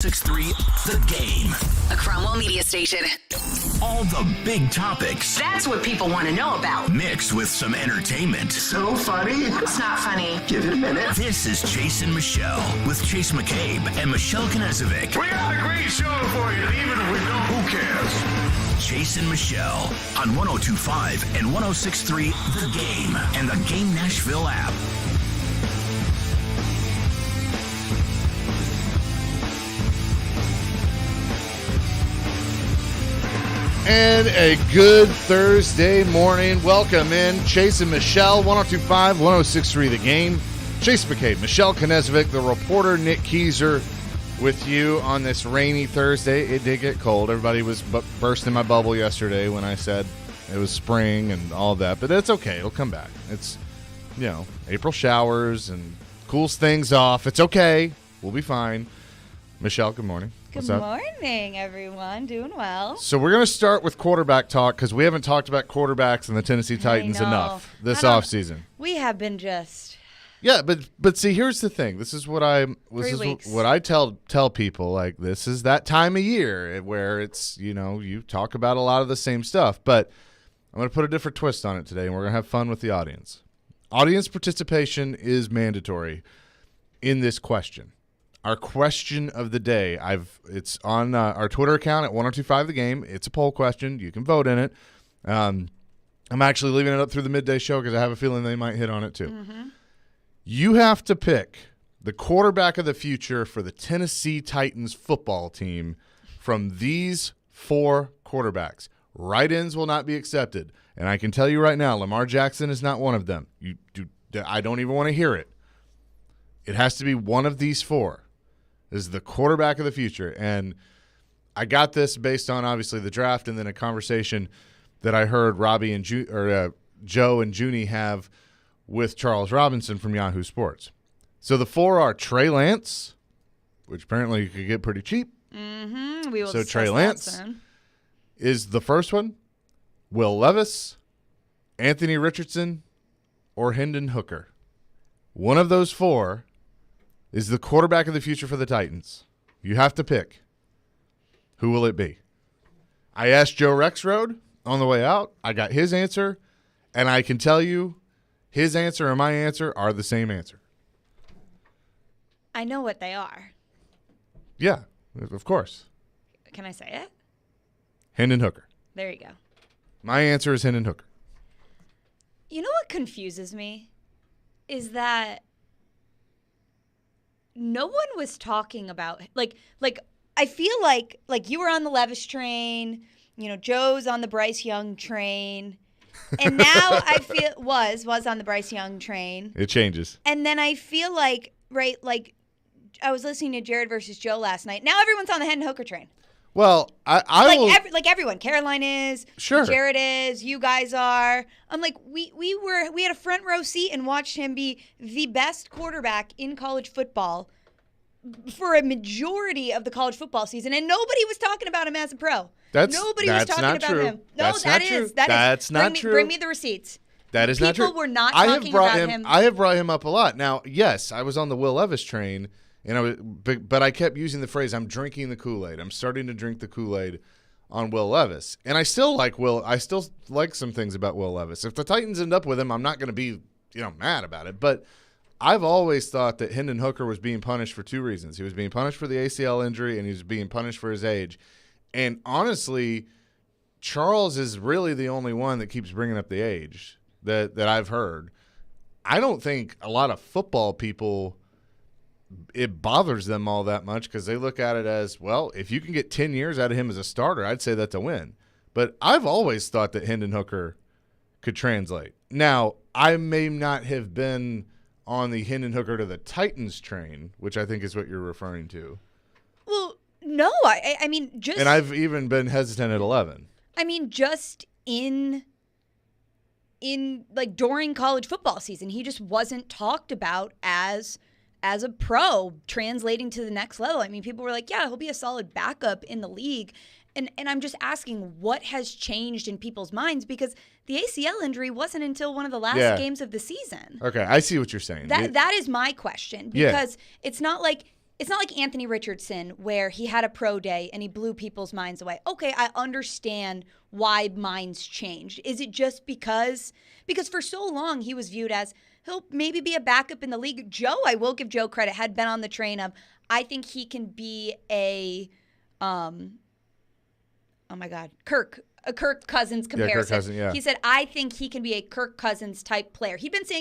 6-3, The Game. A Cromwell media station. All the big topics. That's what people want to know about. Mixed with some entertainment. So funny. It's not funny. Give it a minute. This is Chase and Michelle with Chase McCabe and Michelle Knezovic. We got a great show for you, even if we don't, who cares? Chase and Michelle on 102.5 and 106.3 The Game and the Game Nashville app. And a good Thursday morning. Welcome in. Chase and Michelle, 102.5, 106.3 The Game. Chase McCabe, Michelle Knezovic, the reporter Nick Keyser with you on this rainy Thursday. It did get cold. Everybody was bursting my bubble yesterday when I said it was spring and all that. But it's okay. It'll come back. It's, April showers and cools things off. It's okay. We'll be fine. Michelle, good morning. Good morning, everyone. Doing well. So we're going to start with quarterback talk because we haven't talked about quarterbacks and the Tennessee Titans enough this offseason. We have been just... Yeah, but see, here's the thing. This is what what I tell people. Like, this is that time of year where it's, you talk about a lot of the same stuff. But I'm going to put a different twist on it today, and we're going to have fun with the audience. Audience participation is mandatory in this question. Our question of the day, it's on our Twitter account at 1025 The Game. It's a poll question. You can vote in it. I'm actually leaving it up through the midday show because I have a feeling they might hit on it too. Mm-hmm. You have to pick the quarterback of the future for the Tennessee Titans football team from these four quarterbacks. Write-ins will not be accepted. And I can tell you right now, Lamar Jackson is not one of them. I don't even want to hear it. It has to be one of these four. This is the quarterback of the future. And I got this based on, obviously, the draft and then a conversation that I heard Robby and Joe and Junnie have with Charles Robinson from Yahoo Sports. So the four are Trey Lance, which apparently you could get pretty cheap. Mm-hmm. We will so Trey Lance soon. Is the first one. Will Levis, Anthony Richardson, or Hendon Hooker. One of those four is the quarterback of the future for the Titans. You have to pick. Who will it be? I asked Joe Rexrode on the way out. I got his answer, and I can tell you his answer and my answer are the same answer. I know what they are. Yeah, of course. Can I say it? Hendon Hooker. There you go. My answer is Hendon Hooker. You know what confuses me? Is that no one was talking about like I feel like you were on the Levis train, Joe's on the Bryce Young train, and now I feel was on the Bryce Young train. It changes. And then I feel like I was listening to Jared versus Joe last night. Now everyone's on the Hendon Hooker train. Well, everyone. Caroline is. Sure. Jared is. You guys are. I'm like, we had a front row seat and watched him be the best quarterback in college football for a majority of the college football season, and nobody was talking about him as a pro. Nobody was talking about him. No, that's not true. Bring me the receipts. That is not true. People were not talking about him. I have brought him up a lot. Now, yes, I was on the Will Levis train. But I kept using the phrase, I'm drinking the Kool-Aid. I'm starting to drink the Kool-Aid on Will Levis. And I still like Will. I still like some things about Will Levis. If the Titans end up with him, I'm not going to be, mad about it. But I've always thought that Hendon Hooker was being punished for two reasons. He was being punished for the ACL injury, and he was being punished for his age. And honestly, Charles is really the only one that keeps bringing up the age that I've heard. I don't think a lot of football people – it bothers them all that much because they look at it as, well, if you can get 10 years out of him as a starter, I'd say that's a win. But I've always thought that Hendon Hooker could translate. Now, I may not have been on the Hendon Hooker to the Titans train, which I think is what you're referring to. Well, no, I mean, just... And I've even been hesitant at 11. I mean, just in during college football season, he just wasn't talked about as a pro translating to the next level. I mean, people were like, yeah, he'll be a solid backup in the league. And I'm just asking what has changed in people's minds because the ACL injury wasn't until one of the last games of the season. Okay, I see what you're saying. That is my question because it's not like it's not like Anthony Richardson where he had a pro day and he blew people's minds away. Okay, I understand why minds changed. Is it just because for so long he was viewed as he'll maybe be a backup in the league? Joe, I will give Joe credit, had been on the train of I think he can be a Kirk Cousins comparison. Yeah, Kirk Cousins, yeah. He said, I think he can be a Kirk Cousins type player. He'd been saying